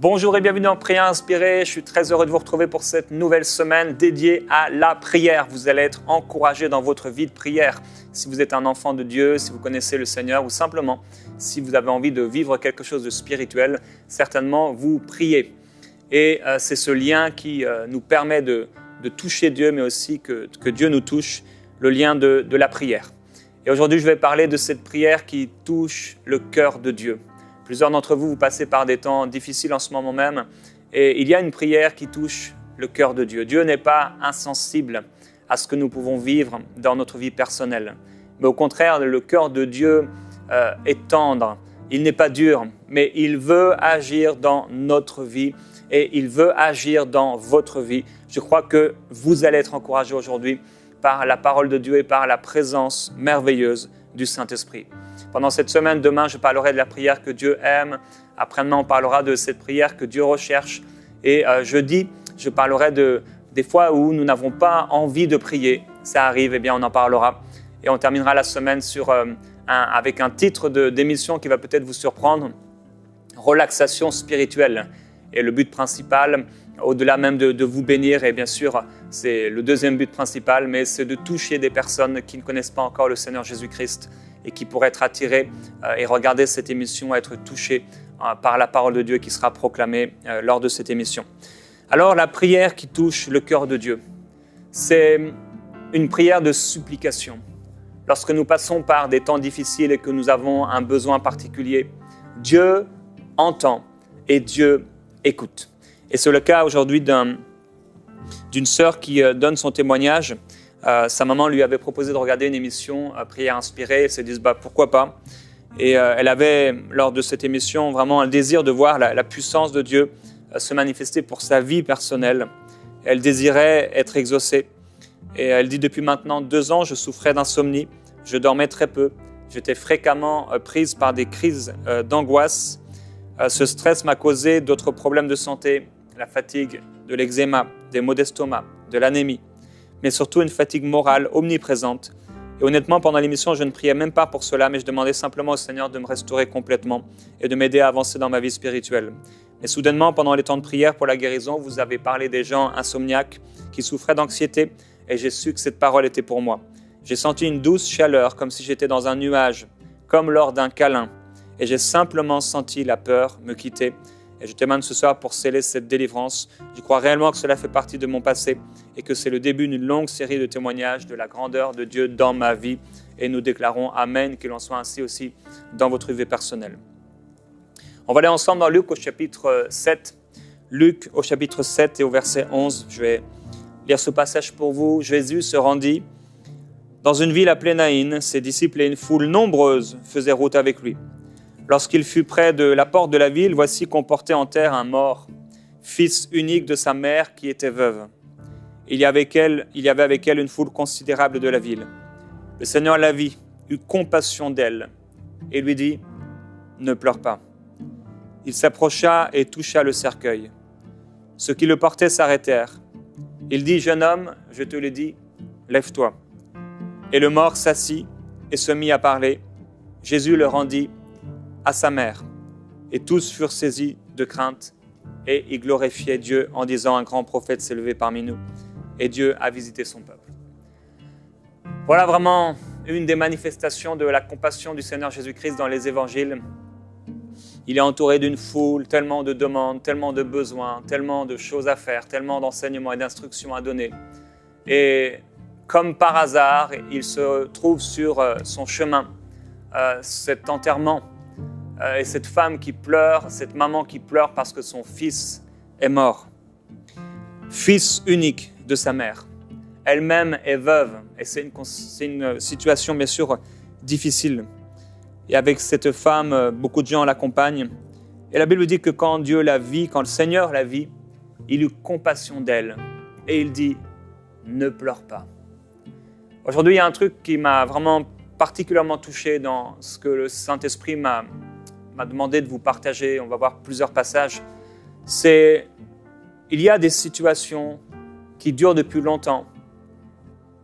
Bonjour et bienvenue dans Prière Inspirée. Je suis très heureux de vous retrouver pour cette nouvelle semaine dédiée à la prière. Vous allez être encouragés dans votre vie de prière. Si vous êtes un enfant de Dieu, si vous connaissez le Seigneur ou simplement si vous avez envie de vivre quelque chose de spirituel, certainement vous priez. Et c'est ce lien qui nous permet de toucher Dieu, mais aussi que Dieu nous touche, le lien de la prière. Et aujourd'hui, je vais parler de cette prière qui touche le cœur de Dieu. Plusieurs d'entre vous, vous passez par des temps difficiles en ce moment même et il y a une prière qui touche le cœur de Dieu. Dieu n'est pas insensible à ce que nous pouvons vivre dans notre vie personnelle. Mais au contraire, le cœur de Dieu est tendre. Il n'est pas dur, mais il veut agir dans notre vie et il veut agir dans votre vie. Je crois que vous allez être encouragés aujourd'hui par la parole de Dieu et par la présence merveilleuse du Saint-Esprit. Pendant cette semaine, demain, je parlerai de la prière que Dieu aime. Après-demain, on parlera de cette prière que Dieu recherche. Et jeudi, je parlerai des fois où nous n'avons pas envie de prier. Ça arrive, eh bien, on en parlera. Et on terminera la semaine avec un titre d'émission qui va peut-être vous surprendre. Relaxation spirituelle. Et le but principal, au-delà même de vous bénir, et bien sûr, c'est le deuxième but principal, mais c'est de toucher des personnes qui ne connaissent pas encore le Seigneur Jésus-Christ et qui pourraient être attirées et regarder cette émission, être touchées par la parole de Dieu qui sera proclamée lors de cette émission. Alors, la prière qui touche le cœur de Dieu, c'est une prière de supplication. Lorsque nous passons par des temps difficiles et que nous avons un besoin particulier, Dieu entend et Dieu écoute. Et c'est le cas aujourd'hui d'une sœur qui donne son témoignage. Sa maman lui avait proposé de regarder une émission Prière Inspirée. Elle s'est dit pourquoi pas. Et elle avait, lors de cette émission, vraiment un désir de voir la puissance de Dieu se manifester pour sa vie personnelle. Elle désirait être exaucée. Et elle dit depuis maintenant 2 ans, je souffrais d'insomnie. Je dormais très peu. J'étais fréquemment prise par des crises d'angoisse. Ce stress m'a causé d'autres problèmes de santé, la fatigue, de l'eczéma, des maux d'estomac, de l'anémie, mais surtout une fatigue morale omniprésente. Et honnêtement, pendant l'émission, je ne priais même pas pour cela, mais je demandais simplement au Seigneur de me restaurer complètement et de m'aider à avancer dans ma vie spirituelle. Mais soudainement, pendant les temps de prière pour la guérison, vous avez parlé des gens insomniaques qui souffraient d'anxiété et j'ai su que cette parole était pour moi. J'ai senti une douce chaleur, comme si j'étais dans un nuage, comme lors d'un câlin. Et j'ai simplement senti la peur me quitter. Et je témoigne ce soir pour sceller cette délivrance. Je crois réellement que cela fait partie de mon passé et que c'est le début d'une longue série de témoignages de la grandeur de Dieu dans ma vie. Et nous déclarons Amen, qu'il en soit ainsi aussi dans votre vie personnelle. On va aller ensemble dans Luc au chapitre 7. Luc au chapitre 7 et au verset 11. Je vais lire ce passage pour vous. Jésus se rendit dans une ville appelée Naïn. Ses disciples et une foule nombreuse faisaient route avec lui. Lorsqu'il fut près de la porte de la ville, voici qu'on portait en terre un mort, fils unique de sa mère qui était veuve. Il y avait avec elle une foule considérable de la ville. Le Seigneur la vit, eut compassion d'elle et lui dit « Ne pleure pas ». Il s'approcha et toucha le cercueil. Ceux qui le portaient s'arrêtèrent. Il dit « Jeune homme, je te le dis, lève-toi ». Et le mort s'assit et se mit à parler. Jésus le rendit à sa mère. Et tous furent saisis de crainte et ils glorifiaient Dieu en disant un grand prophète s'est levé parmi nous et Dieu a visité son peuple. Voilà vraiment une des manifestations de la compassion du Seigneur Jésus-Christ dans les évangiles. Il est entouré d'une foule, tellement de demandes, tellement de besoins, tellement de choses à faire, tellement d'enseignements et d'instructions à donner. Et comme par hasard, il se trouve sur son chemin, cet enterrement, et cette femme qui pleure, cette maman qui pleure parce que son fils est mort. Fils unique de sa mère. Elle-même est veuve et c'est une situation bien sûr difficile. Et avec cette femme, beaucoup de gens l'accompagnent. Et la Bible dit que quand Dieu la vit, quand le Seigneur la vit, il eut compassion d'elle. Et il dit « Ne pleure pas ». Aujourd'hui, il y a un truc qui m'a vraiment particulièrement touché dans ce que le Saint-Esprit m'a demandé de vous partager. On va voir plusieurs passages. Il y a des situations qui durent depuis longtemps.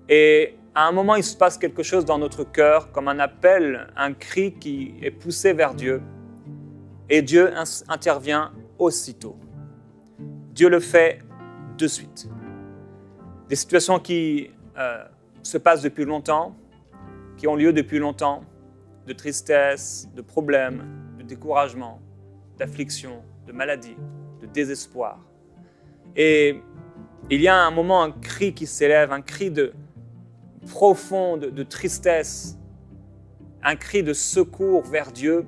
Et à un moment, il se passe quelque chose dans notre cœur, comme un appel, un cri qui est poussé vers Dieu. Et Dieu intervient aussitôt. Dieu le fait de suite. Des situations qui se passent depuis longtemps, qui ont lieu depuis longtemps, de tristesse, de problèmes, de découragement, d'affliction, de maladie, de désespoir. Et il y a un moment, un cri qui s'élève, un cri profond de tristesse, un cri de secours vers Dieu,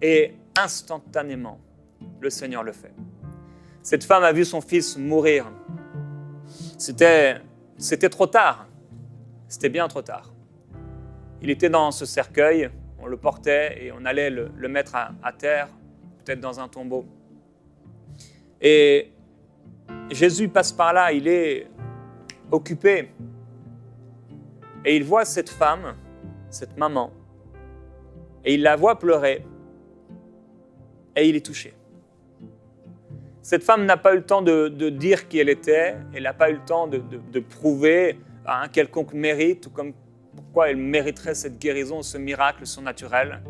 et instantanément, le Seigneur le fait. Cette femme a vu son fils mourir. C'était trop tard. C'était bien trop tard. Il était dans ce cercueil, on le portait et on allait le mettre à terre, peut-être dans un tombeau. Et Jésus passe par là, il est occupé. Et il voit cette femme, cette maman, et il la voit pleurer, et il est touché. Cette femme n'a pas eu le temps de dire qui elle était, elle n'a pas eu le temps de prouver un quelconque mérite, ou comme pourquoi elle mériterait cette guérison, ce miracle surnaturel.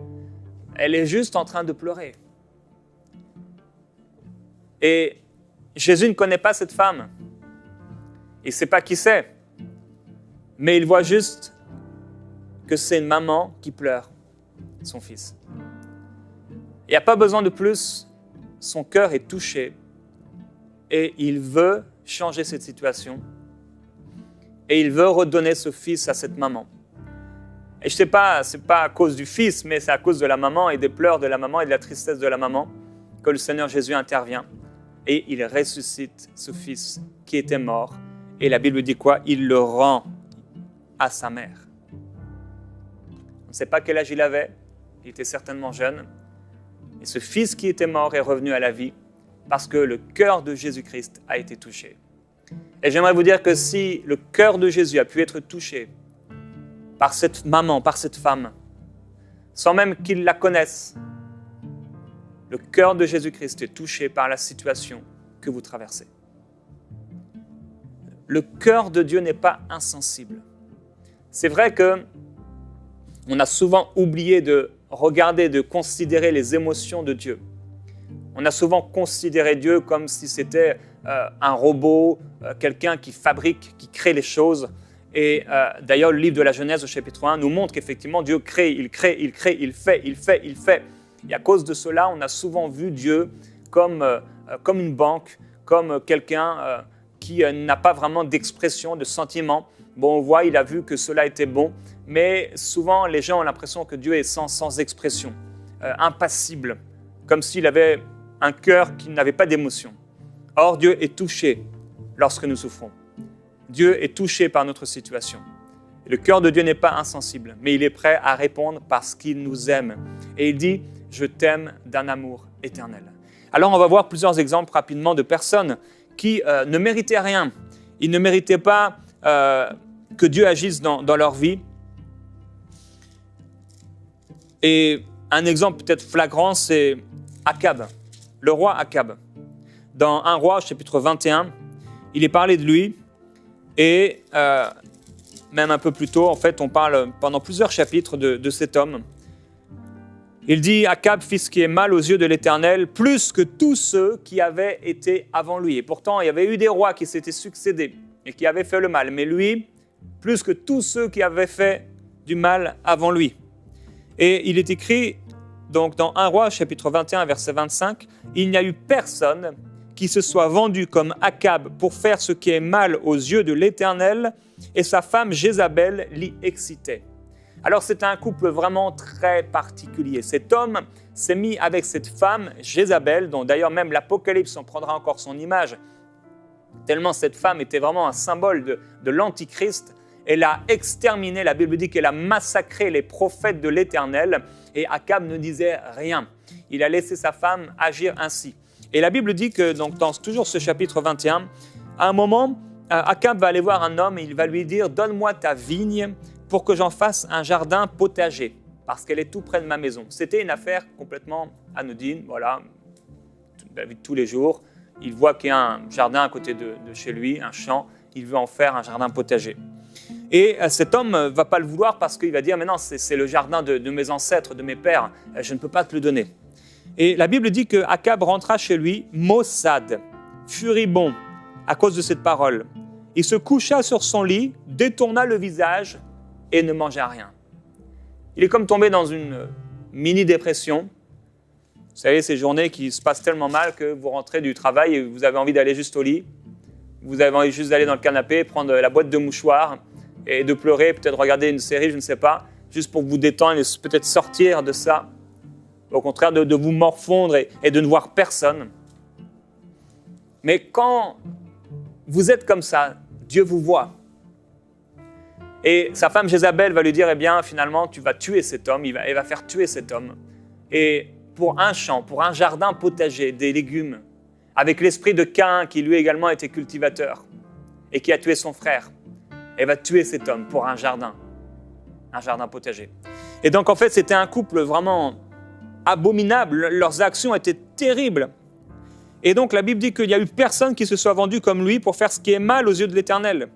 Elle est juste en train de pleurer. Et Jésus ne connaît pas cette femme. Il ne sait pas qui c'est. Mais il voit juste que c'est une maman qui pleure son fils. Il n'y a pas besoin de plus. Son cœur est touché. Et il veut changer cette situation. Et il veut redonner ce fils à cette maman. Et je ne sais pas, ce n'est pas à cause du fils, mais c'est à cause de la maman et des pleurs de la maman et de la tristesse de la maman que le Seigneur Jésus intervient. Et il ressuscite ce fils qui était mort. Et la Bible dit quoi? Il le rend à sa mère. On ne sait pas quel âge il avait. Il était certainement jeune. Et ce fils qui était mort est revenu à la vie parce que le cœur de Jésus-Christ a été touché. Et j'aimerais vous dire que si le cœur de Jésus a pu être touché par cette maman, par cette femme, sans même qu'il la connaisse, le cœur de Jésus-Christ est touché par la situation que vous traversez. Le cœur de Dieu n'est pas insensible. C'est vrai qu'on a souvent oublié de regarder, de considérer les émotions de Dieu. On a souvent considéré Dieu comme si c'était un robot, quelqu'un qui fabrique, qui crée les choses. Et d'ailleurs, le livre de la Genèse au chapitre 1 nous montre qu'effectivement Dieu crée, il fait. Et à cause de cela, on a souvent vu Dieu comme une banque, comme quelqu'un qui n'a pas vraiment d'expression, de sentiment. Bon, on voit, il a vu que cela était bon, mais souvent les gens ont l'impression que Dieu est sans expression, impassible, comme s'il avait un cœur qui n'avait pas d'émotion. Or, Dieu est touché lorsque nous souffrons. Dieu est touché par notre situation. Et le cœur de Dieu n'est pas insensible, mais il est prêt à répondre parce qu'il nous aime. Et il dit « Je t'aime d'un amour éternel ». Alors, on va voir plusieurs exemples rapidement de personnes qui ne méritaient rien. Ils ne méritaient pas que Dieu agisse dans leur vie. Et un exemple peut-être flagrant, c'est Akab, le roi Akab. Dans 1 Roi, chapitre 21, il est parlé de lui. Et même un peu plus tôt, en fait, on parle pendant plusieurs chapitres de cet homme. Il dit « Akab fit ce qui est mal aux yeux de l'Éternel, plus que tous ceux qui avaient été avant lui. » Et pourtant, il y avait eu des rois qui s'étaient succédés et qui avaient fait le mal. Mais lui, plus que tous ceux qui avaient fait du mal avant lui. Et il est écrit donc dans 1 Roi, chapitre 21, verset 25, « Il n'y a eu personne qui se soit vendu comme Akab pour faire ce qui est mal aux yeux de l'Éternel, et sa femme Jézabel l'y excitait. » Alors c'est un couple vraiment très particulier. Cet homme s'est mis avec cette femme Jézabel, dont d'ailleurs même l'Apocalypse en prendra encore son image, tellement cette femme était vraiment un symbole de l'Antichrist. Elle a exterminé, la Bible dit qu'elle a massacré les prophètes de l'Éternel, et Akab ne disait rien. Il a laissé sa femme agir ainsi. Et la Bible dit que, donc, dans toujours ce chapitre 21, à un moment, Akab va aller voir un homme et il va lui dire « Donne-moi ta vigne pour que j'en fasse un jardin potager, parce qu'elle est tout près de ma maison. » C'était une affaire complètement anodine, voilà, la vie de tous les jours. Il voit qu'il y a un jardin à côté de chez lui, un champ, il veut en faire un jardin potager. Et cet homme ne va pas le vouloir parce qu'il va dire « Mais non, c'est le jardin de mes ancêtres, de mes pères, je ne peux pas te le donner. » Et la Bible dit que Akab rentra chez lui, maussade, furibond, à cause de cette parole. Il se coucha sur son lit, détourna le visage et ne mangea rien. Il est comme tombé dans une mini-dépression. Vous savez, ces journées qui se passent tellement mal que vous rentrez du travail et vous avez envie d'aller juste au lit. Vous avez envie juste d'aller dans le canapé, prendre la boîte de mouchoirs et de pleurer, peut-être regarder une série, je ne sais pas, juste pour vous détendre et peut-être sortir de ça. Au contraire, de vous morfondre et de ne voir personne. Mais quand vous êtes comme ça, Dieu vous voit. Et sa femme Jézabel va lui dire, eh bien, finalement, tu vas tuer cet homme, il va faire tuer cet homme. Et pour un champ, pour un jardin potager, des légumes, avec l'esprit de Caïn, qui lui également était cultivateur, et qui a tué son frère, elle va tuer cet homme pour un jardin potager. Et donc, en fait, c'était un couple vraiment abominable, leurs actions étaient terribles. Et donc la Bible dit qu'il n'y a eu personne qui se soit vendu comme lui pour faire ce qui est mal aux yeux de l'Éternel.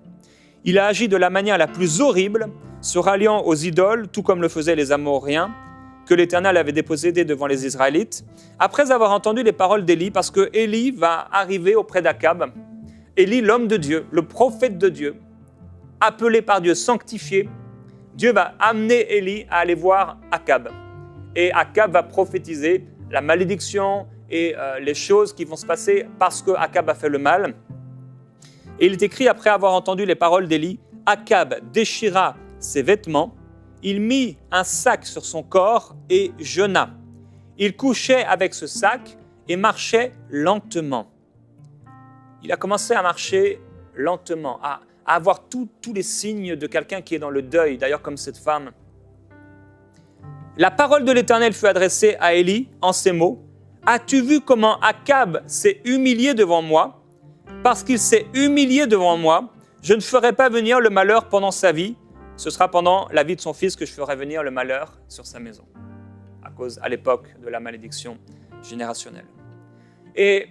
Il a agi de la manière la plus horrible, se ralliant aux idoles, tout comme le faisaient les Amoréens, que l'Éternel avait dépossédés devant les Israélites, après avoir entendu les paroles d'Élie, parce que Élie va arriver auprès d'Akab. Élie, l'homme de Dieu, le prophète de Dieu, appelé par Dieu, sanctifié, Dieu va amener Élie à aller voir Akab. Et Akab va prophétiser la malédiction et les choses qui vont se passer parce que Akab a fait le mal. Et il est écrit, après avoir entendu les paroles d'Élie, Akab déchira ses vêtements, il mit un sac sur son corps et jeûna. Il couchait avec ce sac et marchait lentement. Il a commencé à marcher lentement, à avoir tous les signes de quelqu'un qui est dans le deuil, d'ailleurs comme cette femme. La parole de l'Éternel fut adressée à Élie en ces mots. « As-tu vu comment Akab s'est humilié devant moi? Parce qu'il s'est humilié devant moi, je ne ferai pas venir le malheur pendant sa vie. Ce sera pendant la vie de son fils que je ferai venir le malheur sur sa maison. » À l'époque de la malédiction générationnelle. Et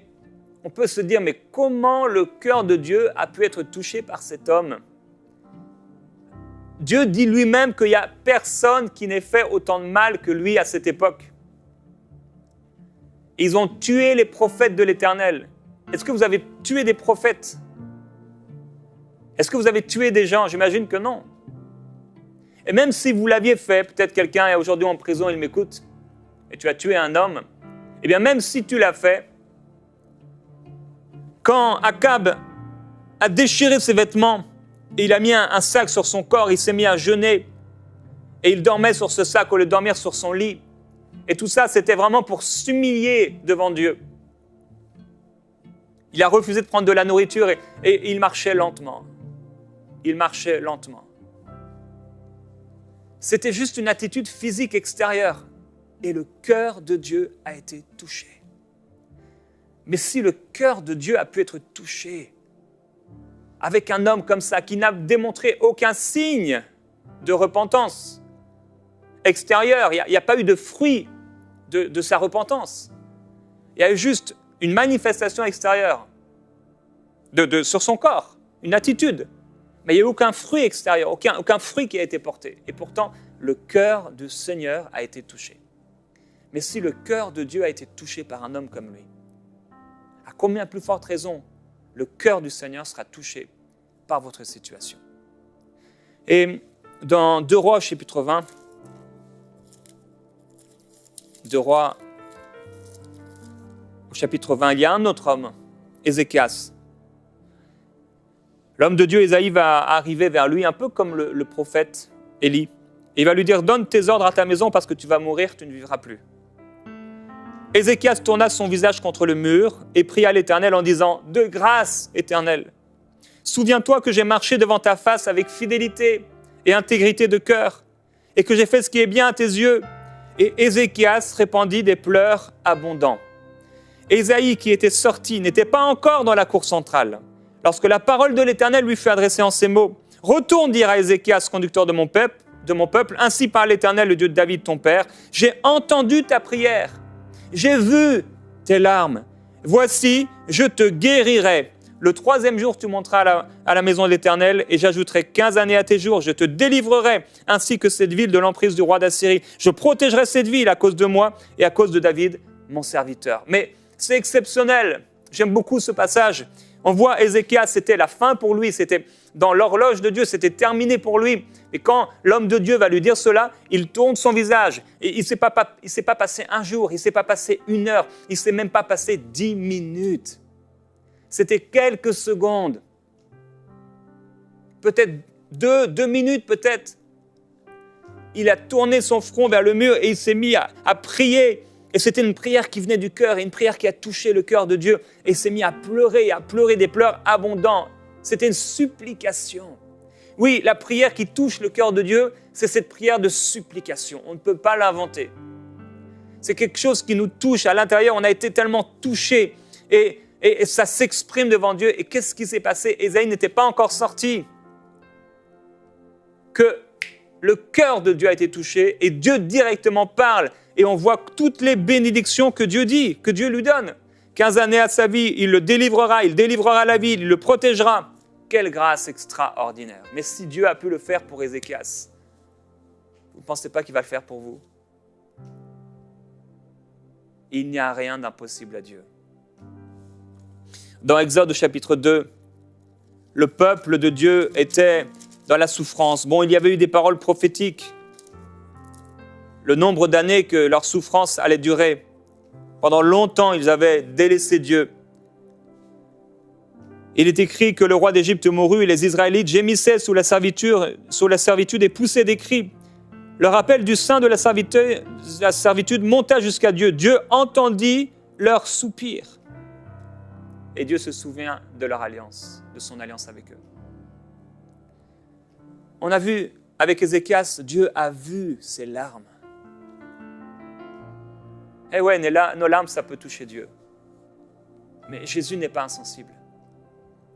on peut se dire, mais comment le cœur de Dieu a pu être touché par cet homme? Dieu dit lui-même qu'il n'y a personne qui n'ait fait autant de mal que lui à cette époque. Ils ont tué les prophètes de l'Éternel. Est-ce que vous avez tué des prophètes? Est-ce que vous avez tué des gens? J'imagine que non. Et même si vous l'aviez fait, peut-être quelqu'un est aujourd'hui en prison, il m'écoute, et tu as tué un homme, eh bien même si tu l'as fait, quand Akab a déchiré ses vêtements, et il a mis un sac sur son corps, il s'est mis à jeûner, et il dormait sur ce sac au lieu de dormir sur son lit. Et tout ça, c'était vraiment pour s'humilier devant Dieu. Il a refusé de prendre de la nourriture et il marchait lentement. Il marchait lentement. C'était juste une attitude physique extérieure. Et le cœur de Dieu a été touché. Mais si le cœur de Dieu a pu être touché avec un homme comme ça, qui n'a démontré aucun signe de repentance extérieure, il n'y a pas eu de fruit de sa repentance. Il y a eu juste une manifestation extérieure sur son corps, une attitude. Mais il n'y a eu aucun fruit extérieur, aucun fruit qui a été porté. Et pourtant, le cœur du Seigneur a été touché. Mais si le cœur de Dieu a été touché par un homme comme lui, à combien plus forte raison le cœur du Seigneur sera touché par votre situation. Et dans 2 Rois, chapitre 20, 2 Rois, au chapitre 20, il y a un autre homme, Ézéchias. L'homme de Dieu, Ésaïe, va arriver vers lui, un peu comme le prophète Élie. Et il va lui dire, donne tes ordres à ta maison parce que tu vas mourir, tu ne vivras plus. Ézéchias tourna son visage contre le mur et pria l'Éternel en disant, de grâce, Éternel, souviens-toi que j'ai marché devant ta face avec fidélité et intégrité de cœur et que j'ai fait ce qui est bien à tes yeux. Et Ézéchias répandit des pleurs abondants. Ésaïe, qui était sorti, n'était pas encore dans la cour centrale. Lorsque la parole de l'Éternel lui fut adressée en ces mots, « Retourne dire à Ézéchias, conducteur de mon peuple, ainsi parle l'Éternel, le Dieu de David, ton père, j'ai entendu ta prière, j'ai vu tes larmes. Voici, je te guérirai. Le 3e jour, tu monteras à la maison de l'Éternel et j'ajouterai 15 années à tes jours. Je te délivrerai, ainsi que cette ville de l'emprise du roi d'Assyrie. Je protégerai cette ville à cause de moi et à cause de David, mon serviteur. Mais c'est exceptionnel. J'aime beaucoup ce passage. On voit Ézéchias, c'était la fin pour lui, c'était dans l'horloge de Dieu, c'était terminé pour lui. Et quand l'homme de Dieu va lui dire cela, il tourne son visage. Et il ne s'est pas passé un jour, il ne s'est pas passé une heure, il ne s'est même pas passé 10 minutes. C'était quelques secondes. Peut-être deux minutes peut-être. Il a tourné son front vers le mur et il s'est mis à prier. Et c'était une prière qui venait du cœur, et une prière qui a touché le cœur de Dieu. Et il s'est mis à pleurer des pleurs abondants. C'était une supplication. Oui, la prière qui touche le cœur de Dieu, c'est cette prière de supplication. On ne peut pas l'inventer. C'est quelque chose qui nous touche à l'intérieur. On a été tellement touchés et ça s'exprime devant Dieu. Et qu'est-ce qui s'est passé? Ésaïe n'était pas encore sorti. Que le cœur de Dieu a été touché et Dieu directement parle. Et on voit toutes les bénédictions que Dieu dit, que Dieu lui donne. 15 années à sa vie, il le délivrera, il délivrera la ville, il le protégera. Quelle grâce extraordinaire. Mais si Dieu a pu le faire pour Ézéchias, vous ne pensez pas qu'il va le faire pour vous? Il n'y a rien d'impossible à Dieu. Dans Exode chapitre 2, le peuple de Dieu était dans la souffrance. Bon, il y avait eu des paroles prophétiques. Le nombre d'années que leur souffrance allait durer. Pendant longtemps, ils avaient délaissé Dieu. Il est écrit que le roi d'Égypte mourut et les Israélites gémissaient sous la servitude et poussaient des cris. Le rappel du sein de la servitude monta jusqu'à Dieu. Dieu entendit leurs soupirs. Et Dieu se souvient de leur alliance, de son alliance avec eux. On a vu avec Ézéchias, Dieu a vu ses larmes. Eh ouais, nos larmes, ça peut toucher Dieu. Mais Jésus n'est pas insensible.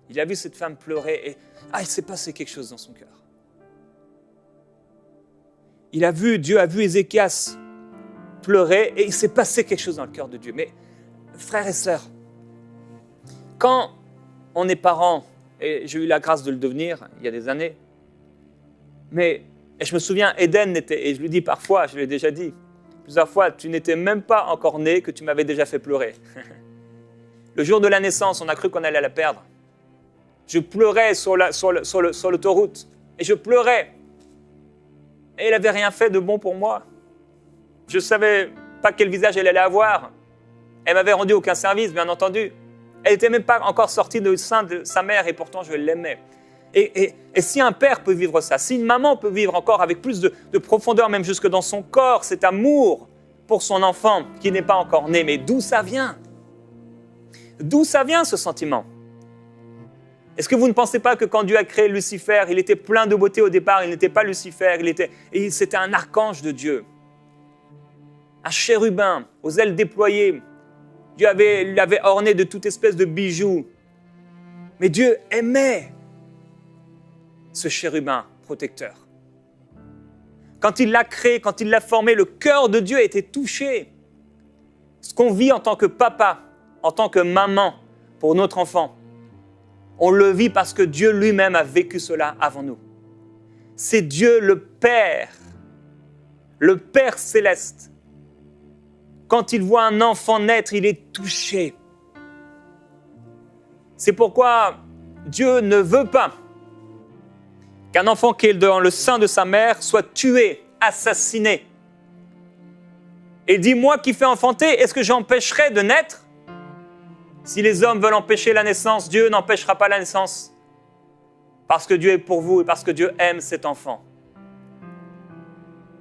Il a vu cette femme pleurer et il s'est passé quelque chose dans son cœur. Dieu a vu Ézéchias pleurer et il s'est passé quelque chose dans le cœur de Dieu. Mais frères et sœurs, quand on est parent, et j'ai eu la grâce de le devenir il y a des années, et je me souviens, Eden et je lui dis parfois, je l'ai déjà dit, plusieurs fois, tu n'étais même pas encore né que tu m'avais déjà fait pleurer. Le jour de la naissance, on a cru qu'on allait la perdre. Je pleurais sur l'autoroute et je pleurais. Et elle n'avait rien fait de bon pour moi. Je ne savais pas quel visage elle allait avoir. Elle m'avait rendu aucun service, bien entendu. Elle n'était même pas encore sortie du sein de sa mère et pourtant je l'aimais. Et si un père peut vivre ça, si une maman peut vivre encore avec plus de profondeur, même jusque dans son corps, cet amour pour son enfant qui n'est pas encore né, mais d'où ça vient? D'où ça vient ce sentiment? Est-ce que vous ne pensez pas que quand Dieu a créé Lucifer, il était plein de beauté au départ, il n'était pas Lucifer, c'était un archange de Dieu, un chérubin aux ailes déployées. Dieu l'avait orné de toute espèce de bijoux. Mais Dieu aimait ce chérubin protecteur. Quand il l'a créé, quand il l'a formé, le cœur de Dieu a été touché. Ce qu'on vit en tant que papa, en tant que maman pour notre enfant, on le vit parce que Dieu lui-même a vécu cela avant nous. C'est Dieu le Père céleste. Quand il voit un enfant naître, il est touché. C'est pourquoi Dieu ne veut pas qu'un enfant qui est dans le sein de sa mère soit tué, assassiné. Et dit, moi qui fais enfanter, est-ce que j'empêcherai de naître? Si les hommes veulent empêcher la naissance, Dieu n'empêchera pas la naissance. Parce que Dieu est pour vous et parce que Dieu aime cet enfant.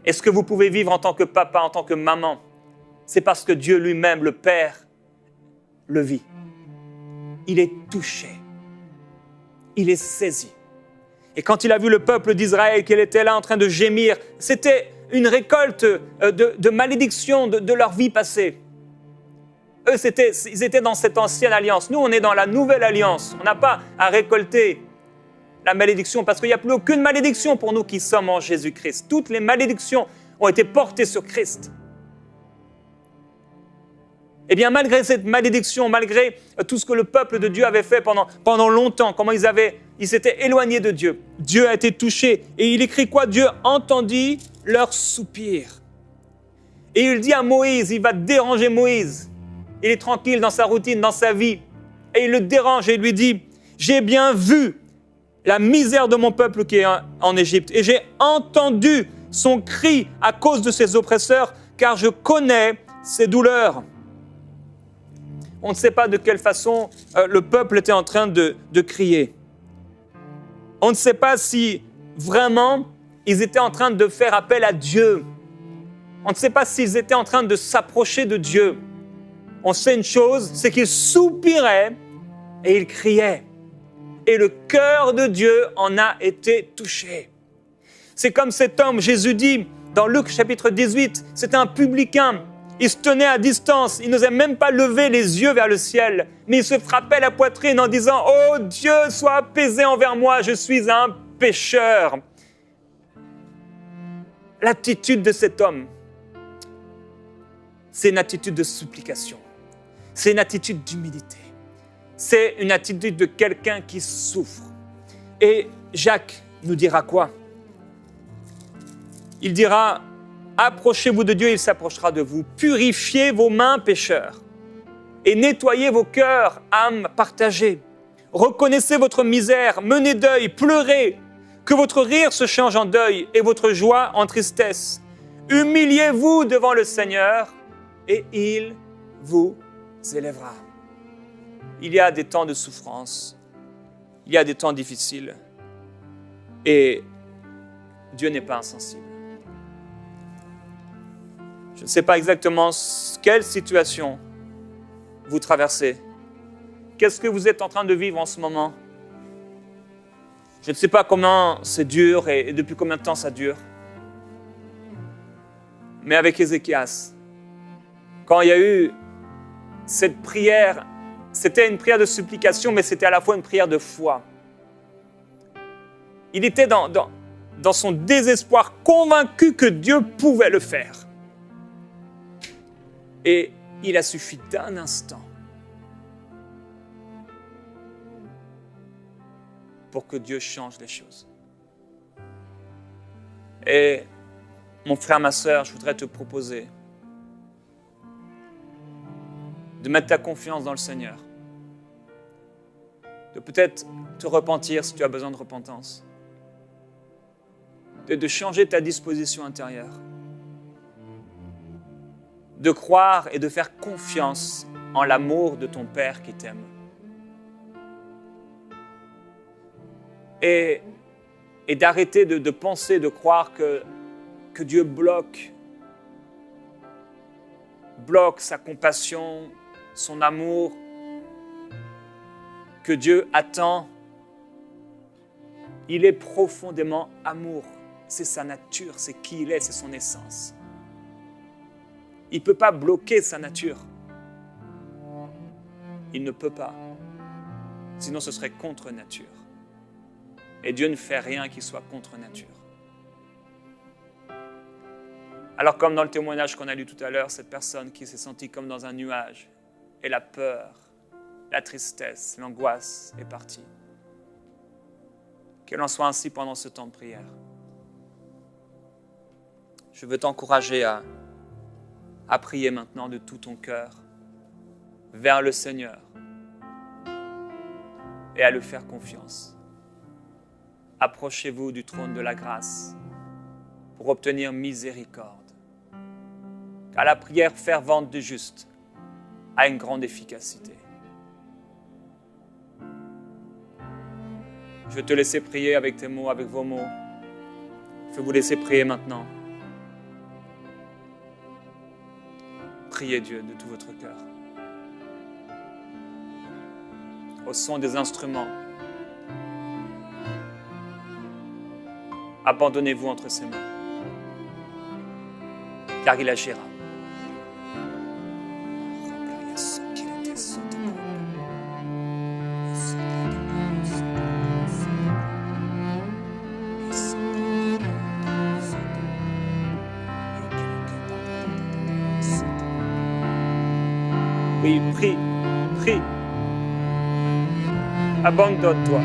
Est-ce que vous pouvez vivre en tant que papa, en tant que maman? C'est parce que Dieu lui-même, le Père, le vit. Il est touché. Il est saisi. Et quand il a vu le peuple d'Israël, qu'il était là en train de gémir, c'était une récolte de malédictions de leur vie passée. Eux, ils étaient dans cette ancienne alliance. Nous, on est dans la nouvelle alliance. On n'a pas à récolter la malédiction parce qu'il n'y a plus aucune malédiction pour nous qui sommes en Jésus-Christ. Toutes les malédictions ont été portées sur Christ. Eh bien, malgré cette malédiction, malgré tout ce que le peuple de Dieu avait fait pendant longtemps, comment ils s'étaient éloignés de Dieu, Dieu a été touché. Et il écrit quoi? Dieu entendit leurs soupirs. Et il dit à Moïse, il va déranger Moïse. Il est tranquille dans sa routine, dans sa vie. Et il le dérange et il lui dit, j'ai bien vu la misère de mon peuple qui est en Égypte. Et j'ai entendu son cri à cause de ses oppresseurs, car je connais ses douleurs. On ne sait pas de quelle façon le peuple était en train de crier. On ne sait pas si vraiment ils étaient en train de faire appel à Dieu. On ne sait pas s'ils étaient en train de s'approcher de Dieu. On sait une chose, c'est qu'ils soupiraient et ils criaient. Et le cœur de Dieu en a été touché. C'est comme cet homme, Jésus dit, dans Luc chapitre 18, c'était un publicain. Il se tenait à distance, il n'osait même pas lever les yeux vers le ciel, mais il se frappait la poitrine en disant « Oh Dieu, sois apaisé envers moi, je suis un pécheur ». L'attitude de cet homme, c'est une attitude de supplication, c'est une attitude d'humilité, c'est une attitude de quelqu'un qui souffre. Et Jacques nous dira quoi? Il dira « Approchez-vous de Dieu, il s'approchera de vous. Purifiez vos mains, pécheurs, et nettoyez vos cœurs, âmes partagées. Reconnaissez votre misère, menez deuil, pleurez, que votre rire se change en deuil et votre joie en tristesse. Humiliez-vous devant le Seigneur, et il vous élèvera. » Il y a des temps de souffrance, il y a des temps difficiles, et Dieu n'est pas insensible. Je ne sais pas exactement quelle situation vous traversez. Qu'est-ce que vous êtes en train de vivre en ce moment? Je ne sais pas comment c'est dur et depuis combien de temps ça dure. Mais avec Ézéchias, quand il y a eu cette prière, c'était une prière de supplication, mais c'était à la fois une prière de foi. Il était dans son désespoir, convaincu que Dieu pouvait le faire. Et il a suffi d'un instant pour que Dieu change les choses. Et mon frère, ma sœur, je voudrais te proposer de mettre ta confiance dans le Seigneur, de peut-être te repentir si tu as besoin de repentance, de changer ta disposition intérieure, de croire et de faire confiance en l'amour de ton Père qui t'aime. Et d'arrêter de penser, de croire que Dieu bloque sa compassion, son amour, que Dieu attend. Il est profondément amour. C'est sa nature, c'est qui il est, c'est son essence. Il ne peut pas bloquer sa nature. Il ne peut pas. Sinon, ce serait contre nature. Et Dieu ne fait rien qui soit contre nature. Alors, comme dans le témoignage qu'on a lu tout à l'heure, cette personne qui s'est sentie comme dans un nuage, et la peur, la tristesse, l'angoisse est partie. Qu'il en soit ainsi pendant ce temps de prière. Je veux t'encourager à prier maintenant de tout ton cœur vers le Seigneur et à lui faire confiance. Approchez-vous du trône de la grâce pour obtenir miséricorde. Car la prière fervente du juste a une grande efficacité. Je vais te laisser prier avec tes mots, avec vos mots. Je vais vous laisser prier maintenant. Priez Dieu de tout votre cœur. Au son des instruments, abandonnez-vous entre ses mains, car il agira. Oui, prie, prie. Abandonne-toi.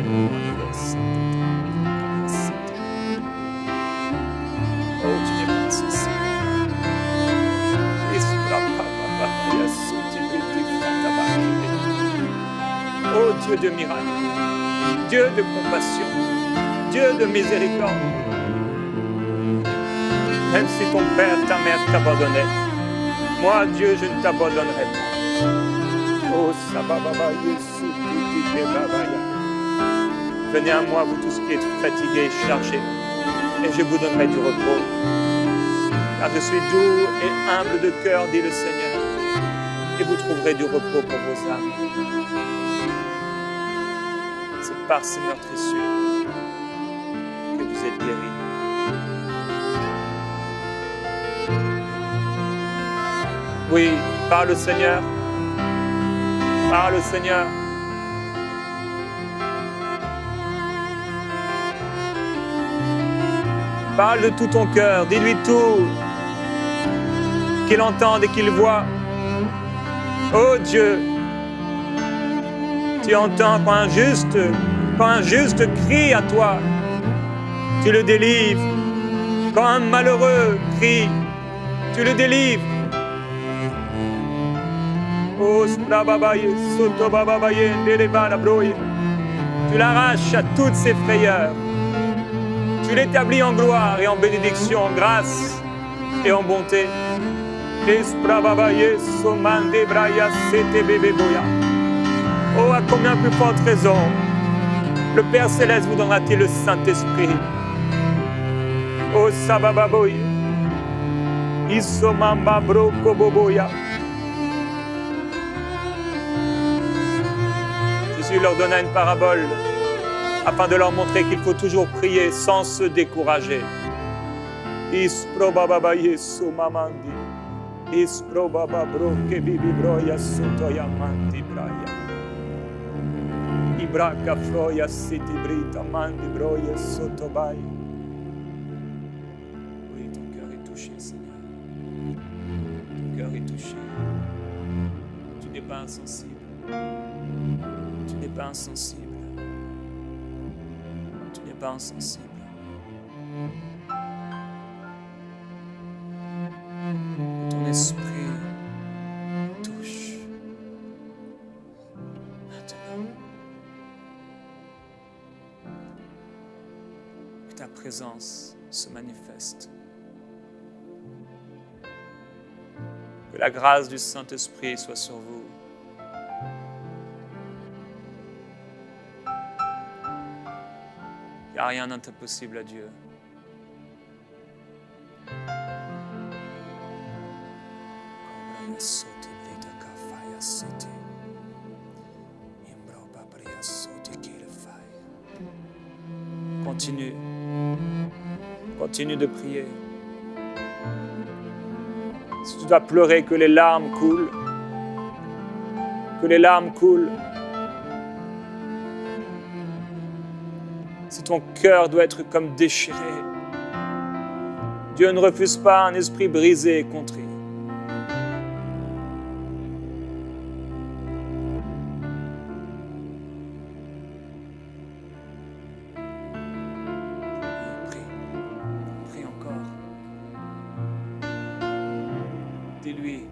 Oh, de miracles, Dieu de compassion, Dieu de miséricorde. Même si ton père, ta mère t'abandonnaient, moi, Dieu, je ne t'abandonnerai pas. Oh, Sabababa, Yesu, Titi, Babaya. Venez à moi, vous tous qui êtes fatigués et chargés, et je vous donnerai du repos. Car je suis doux et humble de cœur, dit le Seigneur, et vous trouverez du repos pour vos âmes. C'est par ces meurtrissures que vous êtes guéris. Oui, par le Seigneur, par le Seigneur. Parle de tout ton cœur, dis-lui tout, qu'il entende et qu'il voit. Oh Dieu, tu entends quand un juste crie à toi, tu le délivres. Quand un malheureux crie, tu le délivres. Oh, tu l'arraches à toutes ses frayeurs. Tu l'établis en gloire et en bénédiction, en grâce et en bonté. Oh, à combien plus forte raison le Père Céleste vous donnera-t-il le Saint-Esprit. Oh, Sabababoy. Isomamba broko boboya. Jésus leur donna une parabole afin de leur montrer qu'il faut toujours prier sans se décourager. Isprobabaye somamandi. Isprobababro ke bibibroya sotoya mandi braya. Ibraka froya sitibrita mandi broya sotobay. Oui, ton cœur est touché, Seigneur. Ton cœur est touché. Tu n'es pas insensible. Tu n'es pas insensible. Tu n'es pas insensible. Que ton esprit touche maintenant. Que ta présence se manifeste. Que la grâce du Saint-Esprit soit sur vous. Il n'y a rien d'impossible à Dieu. Continue. Continue de prier. Si tu dois pleurer, que les larmes coulent. Que les larmes coulent. Si ton cœur doit être comme déchiré, Dieu ne refuse pas un esprit brisé et contrit. Prie encore. Dis-lui,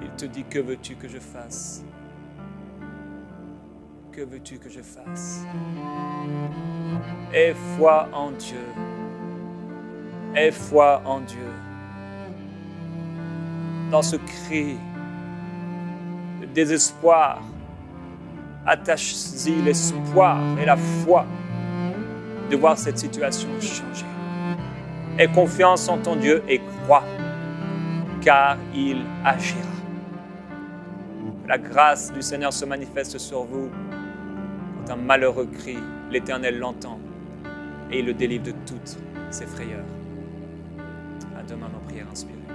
il te dit, que veux-tu que je fasse? Que veux-tu que je fasse? Aie foi en Dieu. Aie foi en Dieu. Dans ce cri de désespoir, attache-y l'espoir et la foi de voir cette situation changer. Aie confiance en ton Dieu et crois, car il agira. Que la grâce du Seigneur se manifeste sur vous. Un malheureux cri, l'Éternel l'entend et il le délivre de toutes ses frayeurs. À demain, nos prières inspirées.